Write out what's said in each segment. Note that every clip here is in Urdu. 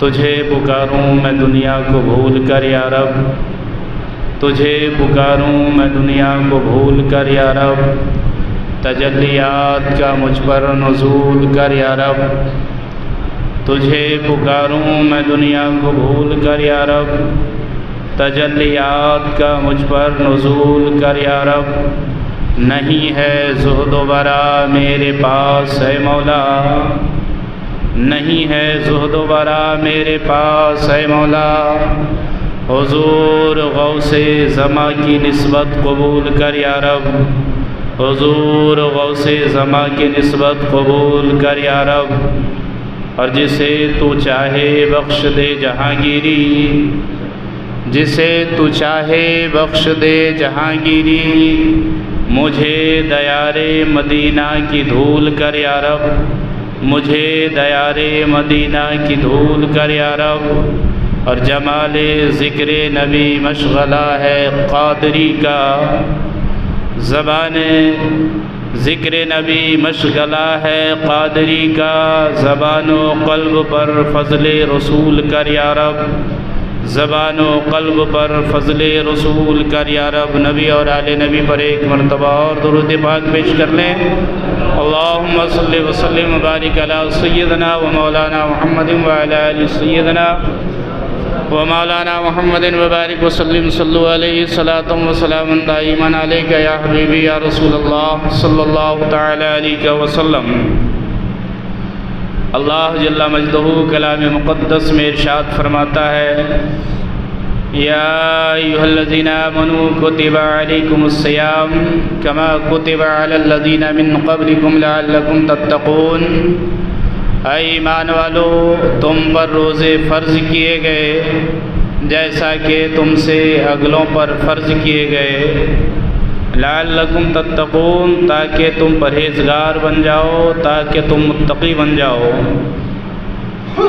تجھے پکاروں میں دنیا کو بھول کر یا رب، تجھے پکاروں میں دنیا کو بھول کر یا رب، تجلیات کا مجھ پر نزول کر یا رب، تجھے پکاروں میں دنیا کو بھول کر یا رب، تجلیات کا مجھ پر نزول کر یا رب۔ نہیں ہے زہد و ورا میرے پاس اے مولا، نہیں ہے زہد و ورا میرے پاس اے مولا، حضور غوث زماں کی نسبت قبول کر یا رب، حضور غوث زماں کی نسبت قبول کر یا رب، اور جسے تو چاہے بخش دے جہانگیری، جسے تو چاہے بخش دے جہانگیری، مجھے دیار مدینہ کی دھول کر یا رب، مجھے دیار مدینہ کی دھول کر یا رب، اور جمال ذکر نبی مشغلہ ہے قادری کا، زبان ذکر نبی مشغلہ ہے قادری کا، زبان و قلب پر فضل رسول کر یا رب، زبان و قلب پر فضل رسول کر یا رب۔ نبی اور آل نبی پر ایک مرتبہ اور درود پاک پیش کر لیں۔ اللہم صلی وسلم وبارک علی سیدنا و مولانا محمد وعلی آل سیدنا و مولانا محمد وبارک وسلم، صلو علیہ صلاۃ و سلام دائما علیک یا حبیبی یا رسول اللہ صلی اللہ تعالی علیہ وسلم۔ اللہ جل مجدہ کلام مقدس میں ارشاد فرماتا ہے، یا ایھا الذین آمنوا کتب علیکم الصیام کما کتب علی الذین من قبلکم لعلکم تتقون۔ اے ایمان والو، تم پر روزے فرض کیے گئے جیسا کہ تم سے اگلوں پر فرض کیے گئے، لعلکم تتقون، تاکہ تم پرہیزگار بن جاؤ، تاکہ تم متقی بن جاؤ۔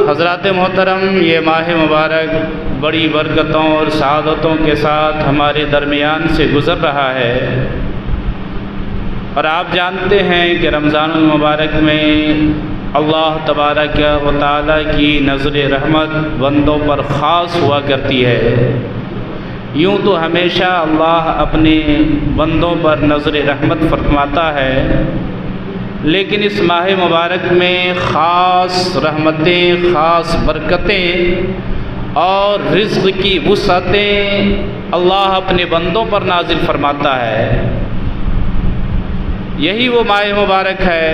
حضرات محترم، یہ ماہ مبارک بڑی برکتوں اور سعادتوں کے ساتھ ہمارے درمیان سے گزر رہا ہے، اور آپ جانتے ہیں کہ رمضان المبارک میں اللہ تبارک و تعالیٰ کی نظر رحمت بندوں پر خاص ہوا کرتی ہے۔ یوں تو ہمیشہ اللہ اپنے بندوں پر نظر رحمت فرماتا ہے، لیکن اس ماہ مبارک میں خاص رحمتیں، خاص برکتیں اور رزق کی وسعتیں اللہ اپنے بندوں پر نازل فرماتا ہے۔ یہی وہ ماہ مبارک ہے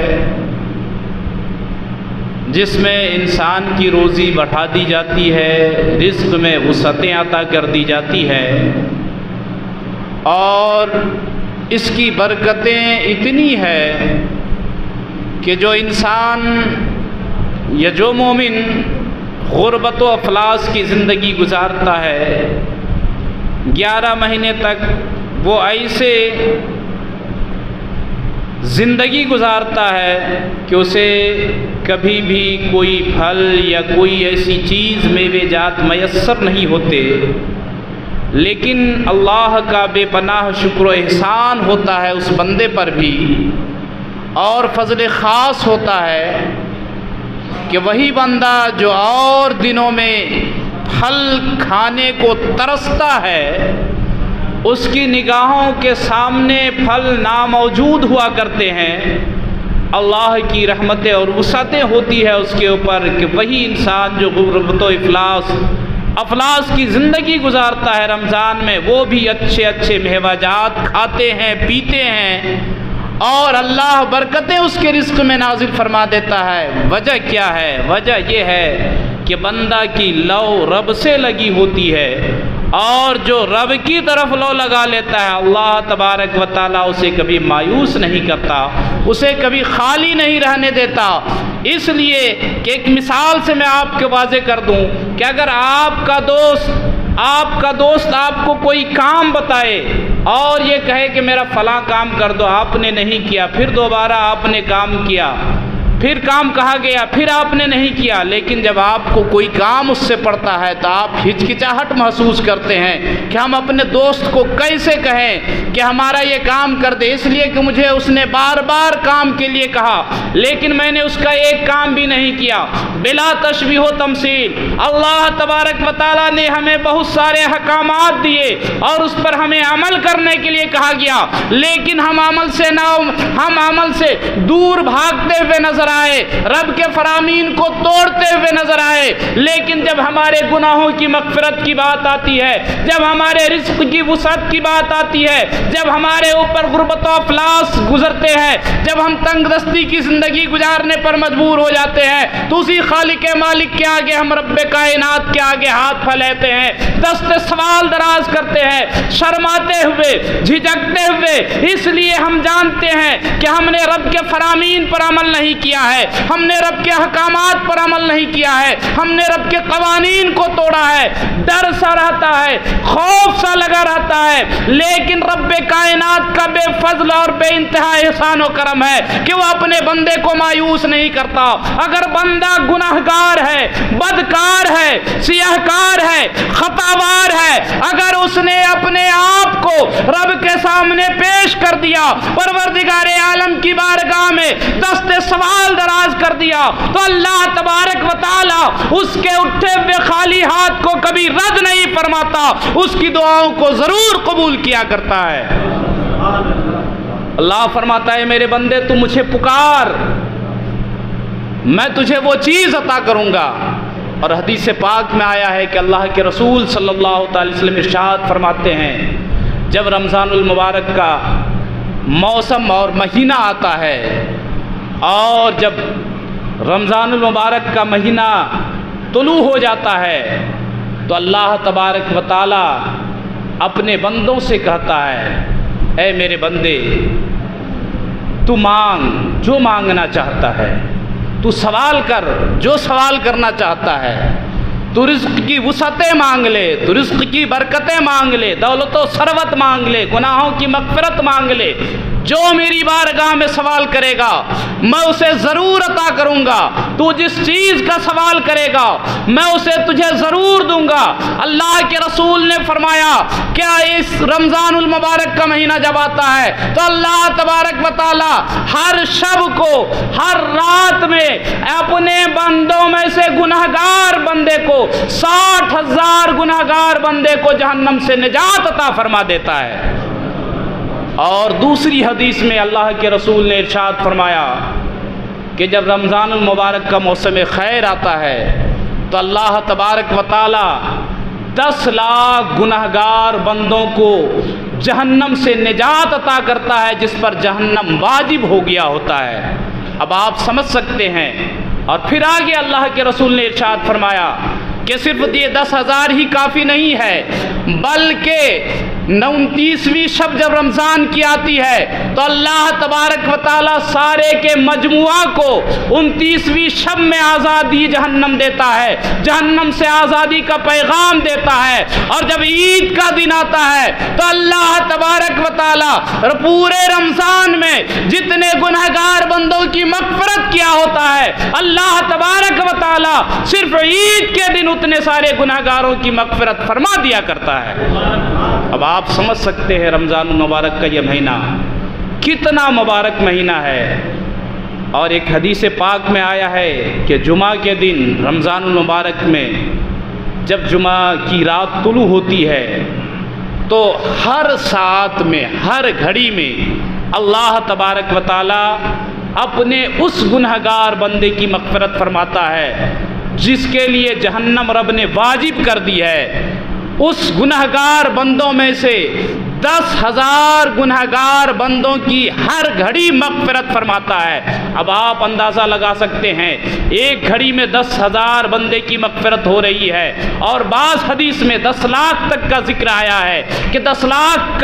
جس میں انسان کی روزی بڑھا دی جاتی ہے، رزق میں وسعتیں عطا کر دی جاتی ہے، اور اس کی برکتیں اتنی ہے کہ جو انسان یا جو مومن غربت و افلاس کی زندگی گزارتا ہے، 11 مہینے تک وہ ایسے زندگی گزارتا ہے کہ اسے کبھی بھی کوئی پھل یا کوئی ایسی چیز میوے جات میسر نہیں ہوتے، لیکن اللہ کا بے پناہ شکر و احسان ہوتا ہے اس بندے پر بھی، اور فضل خاص ہوتا ہے کہ وہی بندہ جو اور دنوں میں پھل کھانے کو ترستا ہے، اس کی نگاہوں کے سامنے پھل ناموجود ہوا کرتے ہیں، اللہ کی رحمتیں اور وسعتیں ہوتی ہے اس کے اوپر کہ وہی انسان جو غربت و افلاس کی زندگی گزارتا ہے رمضان میں، وہ بھی اچھے اچھے میوہ جات کھاتے ہیں، پیتے ہیں، اور اللہ برکتیں اس کے رزق میں نازل فرما دیتا ہے۔ وجہ کیا ہے؟ وجہ یہ ہے کہ بندہ کی لو رب سے لگی ہوتی ہے، اور جو رب کی طرف لو لگا لیتا ہے، اللہ تبارک و تعالیٰ اسے کبھی مایوس نہیں کرتا، اسے کبھی خالی نہیں رہنے دیتا۔ اس لیے کہ ایک مثال سے میں آپ کو واضح کر دوں کہ اگر آپ کا دوست آپ کو کوئی کام بتائے اور یہ کہے کہ میرا فلاں کام کر دو، آپ نے نہیں کیا، پھر دوبارہ آپ نے کام کیا، پھر کام کہا گیا، پھر آپ نے نہیں کیا، لیکن جب آپ کو کوئی کام اس سے پڑتا ہے تو آپ ہچکچاہٹ محسوس کرتے ہیں کہ ہم اپنے دوست کو کیسے کہیں کہ ہمارا یہ کام کر دے، اس لیے کہ مجھے اس نے بار بار کام کے لیے کہا لیکن میں نے اس کا ایک کام بھی نہیں کیا۔ بلا تشبیہ و تمثیل اللہ تبارک و تعالیٰ نے ہمیں بہت سارے احکامات دیے اور اس پر ہمیں عمل کرنے کے لیے کہا گیا، لیکن ہم عمل سے دور بھاگتے ہوئے نظر آئے، رب کے فرامین کو توڑتے ہوئے نظر آئے۔ لیکن جب ہمارے گناہوں کی مغفرت کی بات آتی ہے، جب ہمارے رزق کی وسعت کی بات آتی ہے، جب ہمارے اوپر غربت و افلاس گزرتے ہیں، جب ہم تنگ دستی کی زندگی گزارنے پر مجبور ہو جاتے ہیں، تو اسی خالق مالک کے آگے ہم رب کائنات کے آگے ہاتھ پھیلاتے ہیں، دست سوال دراز کرتے ہیں، شرماتے ہوئے، جھجکتے ہوئے، اس لیے ہم جانتے ہیں کہ ہم نے رب کے فرامین پر عمل نہیں کیا ہے، ہم نے رب کے احکامات پر عمل نہیں کیا ہے، ہم نے رب کے قوانین کو توڑا ہے۔ ڈر سا رہتا ہے، خوف سا لگا رہتا ہے، لیکن رب کائنات کا بے فضل اور بے انتہا احسان و کرم ہے کہ وہ اپنے بندے کو مایوس نہیں کرتا۔ اگر بندہ گناہگار ہے، بدکار ہے، سیاہکار ہے، خطاوار ہے، اگر اس نے اپنے آپ کو رب کے سامنے پیش کر دیا، پروردگار عالم کی بارگاہ میں دست سوال دراز کر دیا، تو اللہ تبارک و تعالی اس کے اٹھے ہوئے خالی ہاتھ کو کبھی رد نہیں فرماتا، اس کی دعاؤں کو ضرور قبول کیا کرتا ہے۔ اللہ فرماتا ہے میرے بندے تو مجھے پکار، میں تجھے وہ چیز عطا کروں گا۔ اور حدیث پاک میں آیا ہے کہ اللہ کے رسول صلی اللہ تعالی وسلم ارشاد فرماتے ہیں جب رمضان المبارک کا موسم اور مہینہ آتا ہے، اور جب رمضان المبارک کا مہینہ طلوع ہو جاتا ہے تو اللہ تبارک و تعالی اپنے بندوں سے کہتا ہے اے میرے بندے تو مانگ جو مانگنا چاہتا ہے، تو سوال کر جو سوال کرنا چاہتا ہے، تو رزق کی وسعتیں مانگ لے، تو رزق کی برکتیں مانگ لے، دولت و ثروت مانگ لے، گناہوں کی مغفرت مانگ لے، جو میری بارگاہ میں سوال کرے گا میں اسے ضرور عطا کروں گا، تو جس چیز کا سوال کرے گا میں اسے تجھے ضرور دوں گا۔ اللہ کے رسول نے فرمایا کیا اس رمضان المبارک کا مہینہ جب آتا ہے تو اللہ تبارک و تعالی ہر شب کو، ہر رات میں اپنے بندوں میں سے گنہگار بندے کو 60,000 گنہگار بندے کو جہنم سے نجات عطا فرما دیتا ہے۔ اور دوسری حدیث میں اللہ کے رسول نے ارشاد فرمایا کہ جب رمضان المبارک کا موسم خیر آتا ہے تو اللہ تبارک و تعالی 10 لاکھ گنہگار بندوں کو جہنم سے نجات عطا کرتا ہے جس پر جہنم واجب ہو گیا ہوتا ہے۔ اب آپ سمجھ سکتے ہیں۔ اور پھر آگے اللہ کے رسول نے ارشاد فرمایا کہ صرف یہ 10,000 ہی کافی نہیں ہے، بلکہ 29ویں شب جب رمضان کی آتی ہے تو اللہ تبارک و تعالی سارے کے مجموعہ کو 29ویں شب میں آزادی جہنم دیتا ہے، جہنم سے آزادی کا پیغام دیتا ہے۔ اور جب عید کا دن آتا ہے تو اللہ تبارک و تعالی پورے رمضان میں جتنے گنہگار بندوں کی مغفرت کیا ہوتا ہے اللہ تبارک و تعالی صرف عید کے دن اتنے سارے گنہگاروں کی مغفرت فرما دیا کرتا ہے۔ اب آپ سمجھ سکتے ہیں رمضان المبارک کا یہ مہینہ کتنا مبارک مہینہ ہے۔ اور ایک حدیث پاک میں آیا ہے کہ جمعہ کے دن رمضان المبارک میں جب جمعہ کی رات طلوع ہوتی ہے تو ہر ساعت میں، ہر گھڑی میں اللہ تبارک و تعالی اپنے اس گنہگار بندے کی مغفرت فرماتا ہے جس کے لیے جہنم رب نے واجب کر دی ہے۔ اس گنہگار بندوں میں سے 10,000 گنہگار بندوں کی ہر گھڑی مغفرت فرماتا ہے۔ اب آپ اندازہ لگا سکتے ہیں ایک گھڑی میں 10,000 بندے کی مغفرت ہو رہی ہے، اور بعض حدیث میں 10 لاکھ تک کا ذکر آیا ہے کہ 10 لاکھ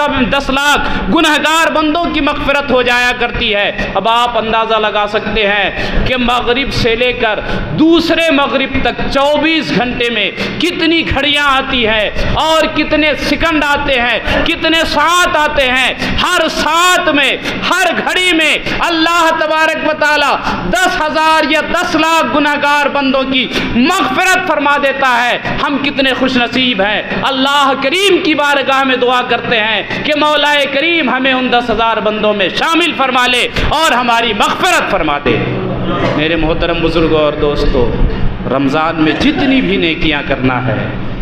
گنہگار بندوں کی مغفرت ہو جایا کرتی ہے۔ اب آپ اندازہ لگا سکتے ہیں کہ مغرب سے لے کر دوسرے مغرب تک 24 گھنٹے میں کتنی گھڑیاں آتی ہیں اور کتنے سیکنڈ آتے ہیں، کتنے ساتھ آتے ہیں، ہر ساتھ میں، ہر گھڑی میں اللہ تبارک و تعالی 10,000 یا 10 لاکھ گناہگار بندوں کی مغفرت فرما دیتا ہے۔ ہم کتنے خوش نصیب ہیں۔ اللہ کریم کی بارگاہ میں دعا کرتے ہیں کہ مولا کریم ہمیں ان 10,000 بندوں میں شامل فرما لے اور ہماری مغفرت فرما دے۔ میرے محترم بزرگوں اور دوستو، رمضان میں جتنی بھی نیکیاں کرنا ہے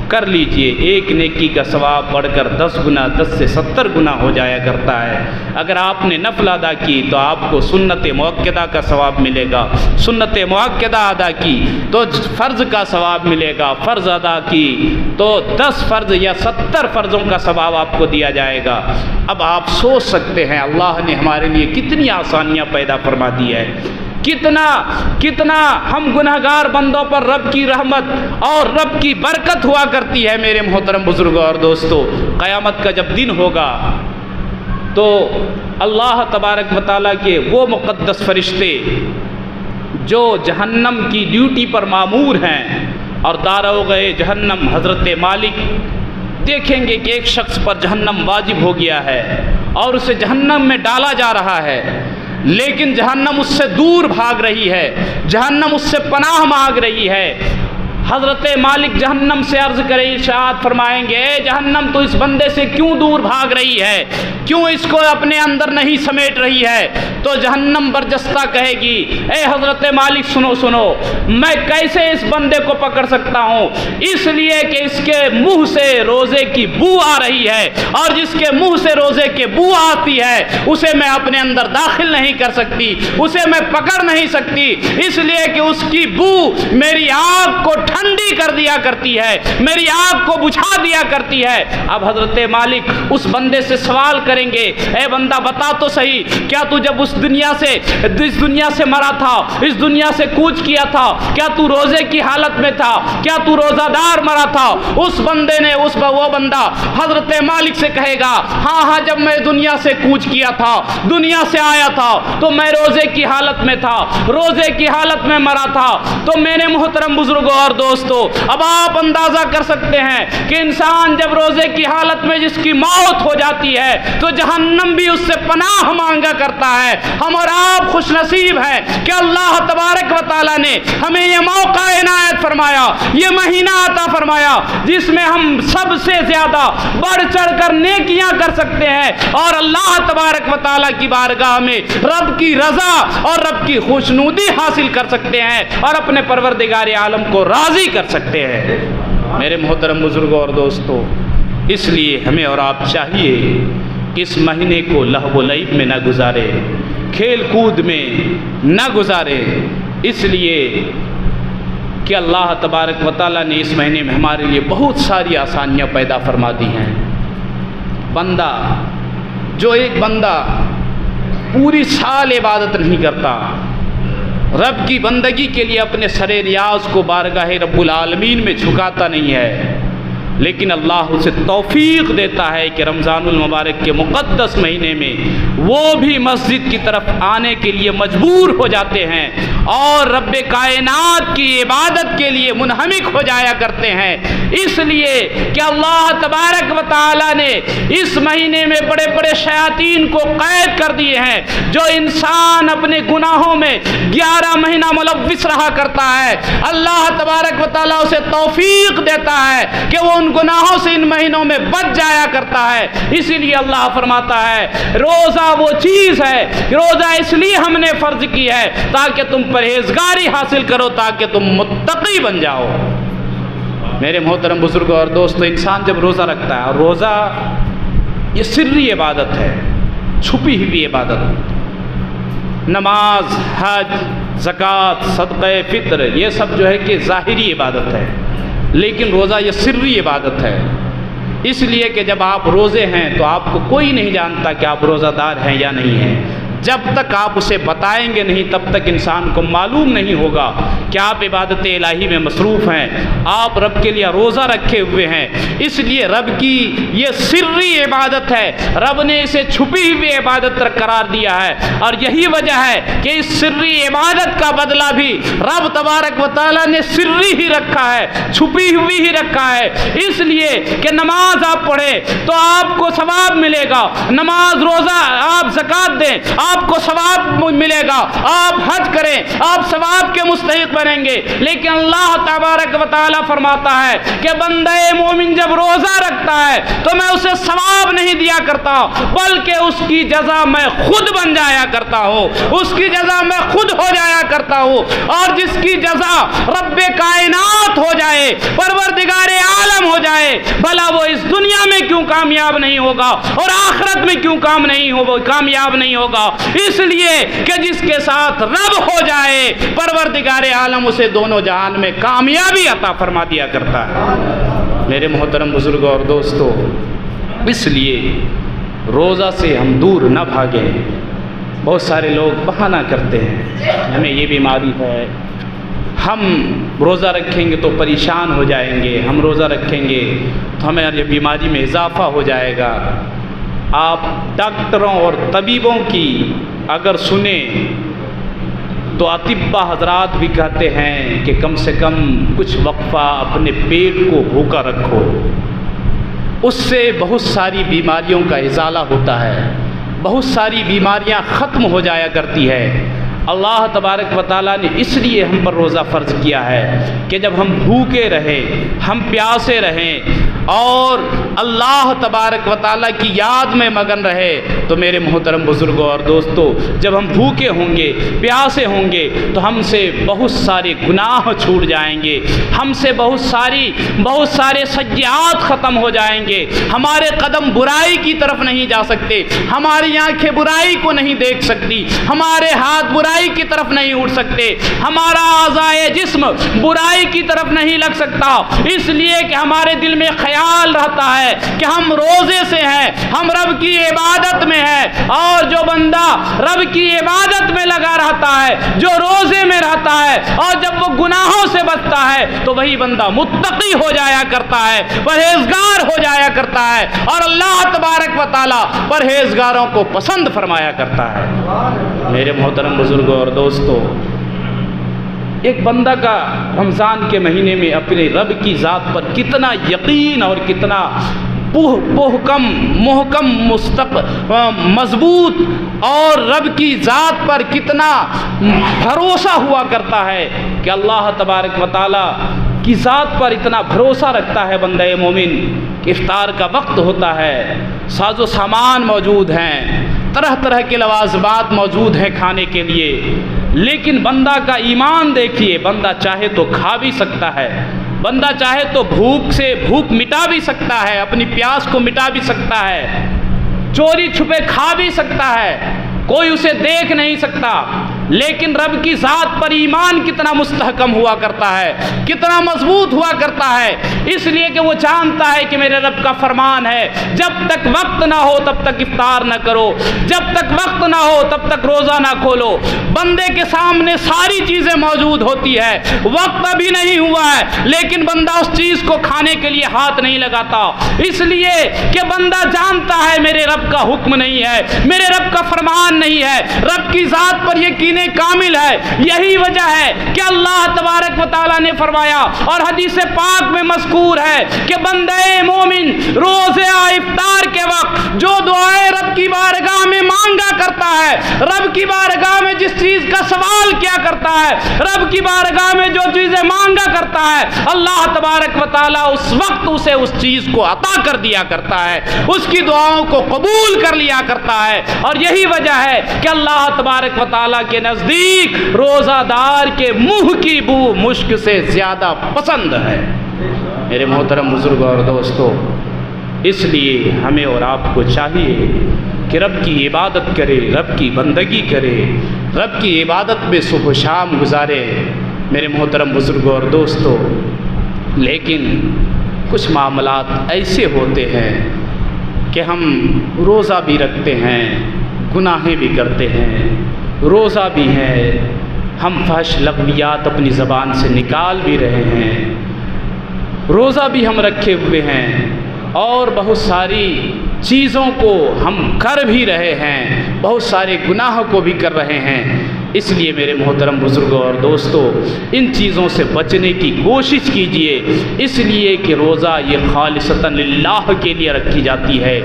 کر لیجئے، ایک نیکی کا ثواب بڑھ کر 10 گنا، 10 سے 70 گنا ہو جایا کرتا ہے۔ اگر آپ نے نفل ادا کی تو آپ کو سنت مؤکدہ کا ثواب ملے گا، سنت مؤکدہ ادا کی تو فرض کا ثواب ملے گا، فرض ادا کی تو 10 فرض یا 70 فرضوں کا ثواب آپ کو دیا جائے گا۔ اب آپ سوچ سکتے ہیں اللہ نے ہمارے لیے کتنی آسانیاں پیدا فرما دی ہے، کتنا ہم گناہگار بندوں پر رب کی رحمت اور رب کی برکت ہوا کرتی ہے۔ میرے محترم بزرگوں اور دوستو، قیامت کا جب دن ہوگا تو اللہ تبارک و تعالیٰ کے وہ مقدس فرشتے جو جہنم کی ڈیوٹی پر مامور ہیں اور داروغ جہنم حضرت مالک دیکھیں گے کہ ایک شخص پر جہنم واجب ہو گیا ہے اور اسے جہنم میں ڈالا جا رہا ہے، لیکن جہنم اس سے دور بھاگ رہی ہے، جہنم اس سے پناہ مانگ رہی ہے۔ حضرت مالک جہنم سے عرض کرے، ارشاد فرمائیں گے، اے جہنم تو اس بندے سے کیوں دور بھاگ رہی ہے، کیوں اس کو اپنے اندر نہیں سمیٹ رہی ہے؟ تو جہنم برجستہ کہے گی، اے حضرت مالک سنو، میں کیسے اس بندے کو پکڑ سکتا ہوں؟ اس لیے کہ اس کے منہ سے روزے کی بو آ رہی ہے، اور جس کے منہ سے روزے کی بو آتی ہے اسے میں اپنے اندر داخل نہیں کر سکتی، اسے میں پکڑ نہیں سکتی، اس لیے کہ اس کی بو میری آنکھ کو ٹھنڈی کر دیا کرتی ہے، میری آنکھ کو بجھا دیا کرتی ہے۔ اب حضرت مالک اس بندے سے سوال کریں گے، اے بندہ بتا تو صحیح، کیا تو جب اس دنیا سے مرا تھا، اس دنیا سے کوچ کیا تھا، کیا تو روزے کی حالت میں تھا، کیا تو روزہ دار مرا تھا؟ اس بندے نے وہ بندہ حضرت مالک سے کہے گا، ہاں جب میں دنیا سے کوچ کیا تھا، دنیا سے آیا تھا تو میں روزے کی حالت میں تھا، روزے کی حالت میں مرا تھا۔ تو میرے محترم بزرگوں اور دوستو، اب آپ اندازہ کر سکتے ہیں کہ انسان جب روزے کی حالت میں جس کی موت ہو جاتی ہے تو جہنم بھی اس سے پناہ مانگا کرتا ہے۔ ہم اور آپ خوش نصیب ہیں کہ اللہ تبارک و تعالیٰ نے ہمیں یہ موقع عنایت فرمایا، یہ مہینہ عطا فرمایا جس میں ہم سب سے زیادہ بڑھ چڑھ کر نیکیاں کر سکتے ہیں اور اللہ تبارک و تعالیٰ کی بارگاہ میں رب کی رضا اور رب کی خوشنودی حاصل کر سکتے ہیں اور اپنے پروردگار عالم کو راضی کر سکتے ہیں۔ میرے محترم بزرگوں اور دوستو، اس لیے ہمیں اور آپ چاہیے کہ اس مہینے کو لہو و لعب میں نہ گزارے، کھیل کود میں نہ گزارے، اس لیے کہ اللہ تبارک و تعالیٰ نے اس مہینے میں ہمارے لیے بہت ساری آسانیاں پیدا فرما دی ہیں۔ ایک بندہ پوری سال عبادت نہیں کرتا، رب کی بندگی کے لیے اپنے سر ریاض کو بارگاہ رب العالمین میں جھکاتا نہیں ہے، لیکن اللہ اسے توفیق دیتا ہے کہ رمضان المبارک کے مقدس مہینے میں وہ بھی مسجد کی طرف آنے کے لیے مجبور ہو جاتے ہیں اور رب کائنات کی عبادت کے لیے منہمک ہو جایا کرتے ہیں، اس لیے کہ اللہ تبارک و تعالی نے اس مہینے میں بڑے بڑے شیاطین کو قید کر دیے ہیں۔ جو انسان اپنے گناہوں میں 11 مہینہ ملوث رہا کرتا ہے، اللہ تبارک و تعالی اسے توفیق دیتا ہے کہ وہ ان گناہوں سے ان مہینوں میں بچ جایا کرتا ہے۔ اسی لیے اللہ فرماتا ہے روزہ وہ چیز ہے، روزہ اس لیے ہم نے فرض کی ہے تاکہ تم پرہیزگاری حاصل کرو، تاکہ تم متقی بن جاؤ۔ میرے محترم بزرگوں اور دوستو، انسان جب روزہ رکھتا ہے، اور روزہ یہ سری عبادت ہے، چھپی ہوئی عبادت، نماز، حج، زکوٰۃ، صدقہ فطر، یہ سب جو ہے کہ ظاہری عبادت ہے، لیکن روزہ یہ سری عبادت ہے، اس لیے کہ جب آپ روزے ہیں تو آپ کو کوئی نہیں جانتا کہ آپ روزہ دار ہیں یا نہیں ہیں۔ جب تک آپ اسے بتائیں گے نہیں تب تک انسان کو معلوم نہیں ہوگا کہ آپ عبادت الہی میں مصروف ہیں، آپ رب کے لیے روزہ رکھے ہوئے ہیں۔ اس لیے رب کی یہ سری عبادت ہے، رب نے اسے چھپی ہوئی عبادت قرار دیا ہے، اور یہی وجہ ہے کہ اس سری عبادت کا بدلہ بھی رب تبارک و تعالیٰ نے سری ہی رکھا ہے، چھپی ہوئی ہی رکھا ہے۔ اس لیے کہ نماز آپ پڑھیں تو آپ کو ثواب ملے گا، نماز روزہ آپ زکوٰۃ دیں آپ کو ثواب ملے گا، آپ حج کریں آپ ثواب کے مستحق بنیں گے۔ لیکن اللہ تبارک و تعالیٰ فرماتا ہے کہ بندہ مومن جب روزہ رکھتا ہے تو میں اسے ثواب نہیں دیا کرتا، بلکہ اس کی جزا میں خود بن جایا کرتا ہوں، اس کی جزا میں خود ہو جایا کرتا ہوں۔ اور جس کی جزا رب کائنات ہو جائے، پروردگار عالم ہو جائے، بھلا وہ اس دنیا میں کیوں کامیاب نہیں ہوگا اور آخرت میں کیوں کامیاب نہیں ہوگا؟ اس لیے کہ جس کے ساتھ رب ہو جائے پروردگار عالم اسے دونوں جہان میں کامیابی عطا فرما دیا کرتا ہے۔ میرے محترم بزرگوں اور دوستو، اس لیے روزہ سے ہم دور نہ بھاگیں۔ بہت سارے لوگ بہانہ کرتے ہیں، ہمیں یہ بیماری ہے، ہم روزہ رکھیں گے تو پریشان ہو جائیں گے، ہم روزہ رکھیں گے تو ہمیں یہ بیماری میں اضافہ ہو جائے گا۔ آپ ڈاکٹروں اور طبیبوں کی اگر سنیں تو اطباء حضرات بھی کہتے ہیں کہ کم سے کم کچھ وقفہ اپنے پیٹ کو بھوکا رکھو، اس سے بہت ساری بیماریوں کا ازالہ ہوتا ہے، بہت ساری بیماریاں ختم ہو جایا کرتی ہے۔ اللہ تبارک و تعالیٰ نے اس لیے ہم پر روزہ فرض کیا ہے کہ جب ہم بھوکے رہیں، ہم پیاسے رہیں اور اللہ تبارک و تعالیٰ کی یاد میں مگن رہے تو میرے محترم بزرگوں اور دوستو، جب ہم بھوکے ہوں گے پیاسے ہوں گے تو ہم سے بہت سارے گناہ چھوٹ جائیں گے، ہم سے بہت سارے سیئات ختم ہو جائیں گے، ہمارے قدم برائی کی طرف نہیں جا سکتے، ہماری آنکھیں برائی کو نہیں دیکھ سکتی، ہمارے ہاتھ برائی کی طرف نہیں اٹھ سکتے، ہمارا اعضائے جسم برائی کی طرف نہیں لگ سکتا، اس لیے کہ ہمارے دل میں خیال رہتا ہے کہ ہم روزے سے ہیں، ہم رب کی عبادت میں ہیں۔ اور جو بندہ رب کی عبادت میں لگا رہتا ہے، جو روزے میں رہتا ہے اور جب وہ گناہوں سے بچتا ہے تو وہی بندہ متقی ہو جایا کرتا ہے، پرہیزگار ہو جایا کرتا ہے، اور اللہ تبارک و تعالیٰ پرہیزگاروں کو پسند فرمایا کرتا ہے۔ میرے محترم بزرگوں اور دوستو، ایک بندہ کا رمضان کے مہینے میں اپنے رب کی ذات پر کتنا یقین اور کتنا محکم مضبوط اور رب کی ذات پر کتنا بھروسہ ہوا کرتا ہے کہ اللہ تبارک و تعالیٰ کی ذات پر اتنا بھروسہ رکھتا ہے بندہ مومن کہ افطار کا وقت ہوتا ہے، ساز و سامان موجود ہیں، طرح طرح کے لوازمات موجود ہیں کھانے کے لیے، لیکن بندہ کا ایمان دیکھیے، بندہ چاہے تو کھا بھی سکتا ہے، بندہ چاہے تو بھوک مٹا بھی سکتا ہے، اپنی پیاس کو مٹا بھی سکتا ہے، چوری چھپے کھا بھی سکتا ہے، کوئی اسے دیکھ نہیں سکتا، لیکن رب کی ذات پر ایمان کتنا مستحکم ہوا کرتا ہے، کتنا مضبوط ہوا کرتا ہے، اس لیے کہ وہ جانتا ہے کہ میرے رب کا فرمان ہے جب تک وقت نہ ہو تب تک افطار نہ کرو، جب تک وقت نہ ہو تب تک روزہ نہ کھولو۔ بندے کے سامنے ساری چیزیں موجود ہوتی ہے، وقت ابھی نہیں ہوا ہے لیکن بندہ اس چیز کو کھانے کے لیے ہاتھ نہیں لگاتا، اس لیے کہ بندہ جانتا ہے میرے رب کا حکم نہیں ہے، میرے رب کا فرمان نہیں ہے، رب کی ذات پر یقین کامل ہے۔ یہی وجہ ہے کہ اللہ تبارک و تعالیٰ نے فرمایا اور حدیث پاک میں مذکور ہے کہ بندہ مومن روزے افطار کے وقت جو دعائیں رب کی بارگاہ میں مانگا کرتا ہے، رب کی بارگاہ میں جس چیز کا سوال کیا کرتا ہے، رب کی بارگاہ میں جو چیزیں مانگا کرتا ہے، اللہ تبارک و تعالیٰ اس وقت اسے اس چیز کو عطا کر دیا کرتا ہے، اس کی دعاؤں کو قبول کر لیا کرتا ہے۔ اور یہی وجہ ہے کہ اللہ تبارک و تعالیٰ کے نزدیک روزہ دار کے منہ کی بو مشک سے زیادہ پسند ہے۔ میرے محترم بزرگوں اور دوستو، اس لیے ہمیں اور آپ کو چاہیے کہ رب کی عبادت کرے، رب کی بندگی کرے، رب کی عبادت میں صبح و شام گزارے۔ میرے محترم بزرگوں اور دوستو، لیکن کچھ معاملات ایسے ہوتے ہیں کہ ہم روزہ بھی رکھتے ہیں، گناہیں بھی کرتے ہیں، روزہ بھی ہے، ہم فحش لغویات اپنی زبان سے نکال بھی رہے ہیں، روزہ بھی ہم رکھے ہوئے ہیں، اور بہت ساری چیزوں کو ہم کر بھی رہے ہیں، بہت سارے گناہوں کو بھی کر رہے ہیں۔ اس لیے میرے محترم بزرگوں اور دوستو، ان چیزوں سے بچنے کی کوشش کیجئے، اس لیے کہ روزہ یہ خالصتاً للہ کے لیے رکھی جاتی ہے،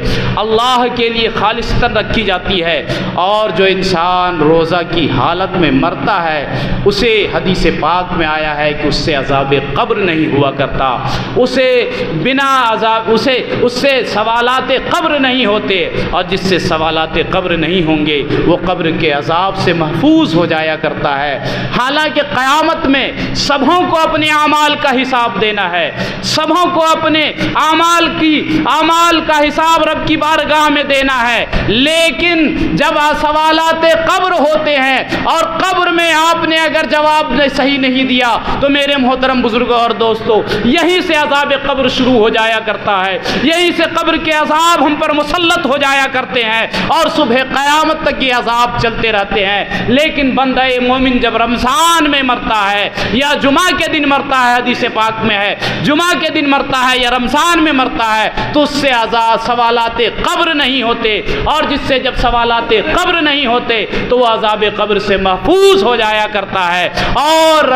اللہ کے لیے خالصتاً رکھی جاتی ہے۔ اور جو انسان روزہ کی حالت میں مرتا ہے، اسے حدیث پاک میں آیا ہے کہ اس سے عذاب قبر نہیں ہوا کرتا، اسے بنا عذاب اس سے سوالات قبر نہیں ہوتے، اور جس سے سوالات قبر نہیں ہوں گے وہ قبر کے عذاب سے محفوظ ہو جایا کرتا ہے۔ حالانکہ قیامت میں سبھوں کو اپنے اعمال کا حساب دینا ہے، سبھوں کو اپنے اعمال کا حساب رب کی بارگاہ میں دینا ہے، لیکن جب سوالات قبر ہوتے ہیں اور قبر میں آپ نے اگر جواب صحیح نہیں دیا تو میرے محترم بزرگوں اور دوستو، یہیں سے عذاب قبر شروع ہو جایا کرتا ہے، یہیں سے قبر کے عذاب ہم پر مسلط ہو جایا کرتے ہیں، اور صبح قیامت تک یہ عذاب چلتے رہتے ہیں۔ لیکن بندہ مومن جب رمضان میں مرتا ہے یا جمعہ کے دن مرتا ہے، حدیث پاک میں ہے جمعہ کے دن مرتا ہے یا رمضان میں مرتا ہے، تو اس سے سوالات قبر نہیں ہوتے، اور جس سے جب سوالات قبر نہیں ہوتے تو وہ عذاب قبر سے محفوظ ہو جایا کرتا ہے، اور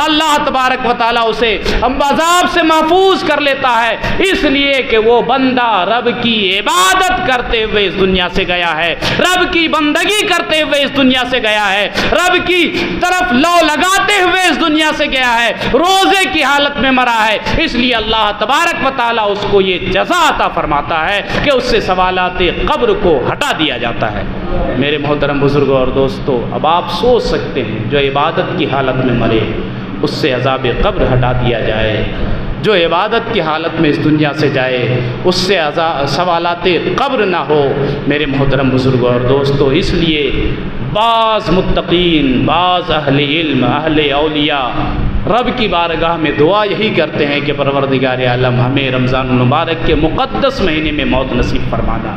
اللہ تبارک و تعالیٰ اسے عذاب سے محفوظ کر لیتا ہے، اس لیے کہ وہ بندہ رب کی عبادت کرتے ہوئے اس دنیا سے گیا ہے، رب کی بندگی کرتے ہوئے اس دنیا سے گیا ہے، رب کی طرف لو لگاتے ہوئے اس دنیا سے گیا ہے، روزے کی حالت میں مرا ہے۔ اس لیے اللہ تبارک و تعالیٰ اس کو یہ جزا عطا فرماتا ہے کہ اس سے سوالات قبر کو ہٹا دیا جاتا ہے۔ میرے محترم بزرگوں اور دوستو، اب آپ سوچ سکتے ہیں جو عبادت کی حالت میں مرے اس سے عذاب قبر ہٹا دیا جائے، جو عبادت کی حالت میں اس دنیا سے جائے اس سے سوالات قبر نہ ہو۔ میرے محترم بزرگوں اور دوستو، اس لیے بعض متقین، بعض اہل علم، اہل اولیاء رب کی بارگاہ میں دعا یہی کرتے ہیں کہ پروردگار عالم ہمیں رمضان المبارک کے مقدس مہینے میں موت نصیب فرمانا۔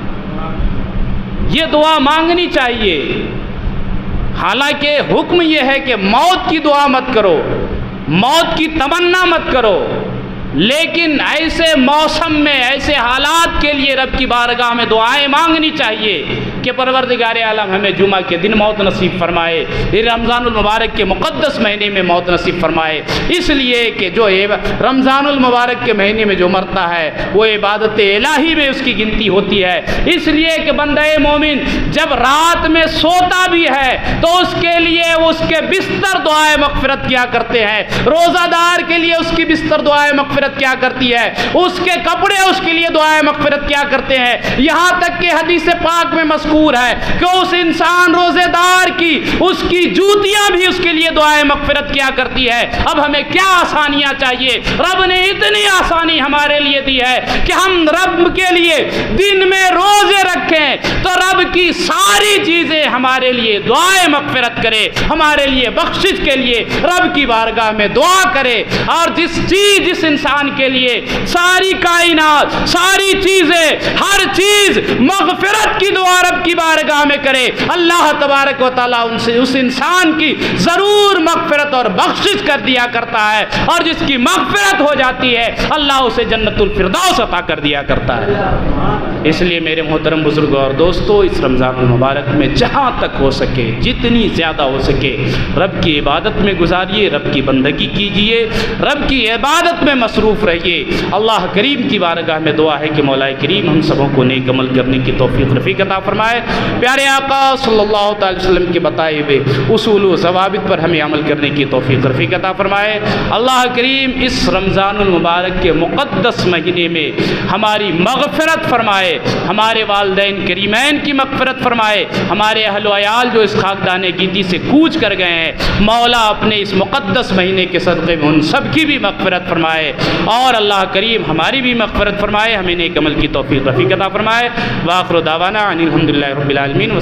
یہ دعا مانگنی چاہیے، حالانکہ حکم یہ ہے کہ موت کی دعا مت کرو، موت کی تمنا مت کرو، لیکن ایسے موسم میں، ایسے حالات کے لیے رب کی بارگاہ میں دعائیں مانگنی چاہیے کہ پروردگار عالم ہمیں جمعہ کے دن موت نصیب فرمائے، رمضان المبارک کے مقدس مہینے میں موت نصیب فرمائے، اس لیے کہ جو رمضان المبارک کے مہینے میں جو مرتا ہے وہ عبادت الہی میں اس کی گنتی ہوتی ہے۔ اس لیے کہ بندہ مومن جب رات میں سوتا بھی ہے تو اس کے لیے اس کے بستر دعائے مغفرت کیا کرتے ہیں، روزہ دار کے لیے اس کی بستر دعائے مغفرت کیا کرتی ہے، اس کے کپڑے اس کے لیے دعائے مغفرت کیا کرتے ہیں، یہاں تک کہ حدیث پاک میں مذکور ہے کہ اس انسان روزے دار کی اس کی جوتیاں بھی اس کے لیے دعائے مغفرت کیا کرتی ہے۔ اب ہمیں کیا آسانیاں چاہیے، رب نے اتنی آسانی ہمارے لیے دی ہے کہ ہم رب کے لیے دن میں روزے رکھیں تو رب کی ساری چیزیں ہمارے لیے دعائے مغفرت کرے، ہمارے لیے بخشش کے لیے رب کی بارگاہ میں دعا کرے، اور جس انسان کے لیے ساری کائنات، ساری چیزیں، ہر چیز مغفرت کی دعا رب کی بارگاہ میں کرے، اللہ تبارک و تعالیٰ اس انسان کی ضرور مغفرت اور بخشش کر دیا کرتا ہے، اور جس کی مغفرت ہو جاتی ہے اللہ اسے جنت الفردوس عطا کر دیا کرتا ہے۔ اس لیے میرے محترم بزرگوں اور دوستو، اس رمضان المبارک میں جہاں تک ہو سکے، جتنی زیادہ ہو سکے رب کی عبادت میں گزاریے، رب کی بندگی کیجیے، رب کی عبادت میں مصروف رہیے۔ اللہ کریم کی بارگاہ میں دعا ہے کہ مولا کریم ہم سبوں کو نیک عمل کرنے کی توفیق رفیق عطا فرمائے، پیارے آقا صلی اللہ تعالی وسلم کے بتائے ہوئے اصول و ضوابط پر ہمیں عمل کرنے کی توفیق رفیق عطا فرمائے۔ اللہ کریم اس رمضان المبارک کے مقدس مہینے میں ہماری مغفرت فرمائے، ہمارے والدین کریمین کی مغفرت فرمائے، ہمارے اہل و عیال جو اس خاکدان گیتی سے کوچ کر گئے ہیں مولا اپنے اس مقدس مہینے کے صدقے میں ان سب کی بھی مغفرت فرمائے، اور اللہ کریم ہماری بھی مغفرت فرمائے، ہمیں نیک عمل کی توفیق رفیق عطا فرمائے۔ وآخر دعوانا ان الحمد للہ رب العالمین۔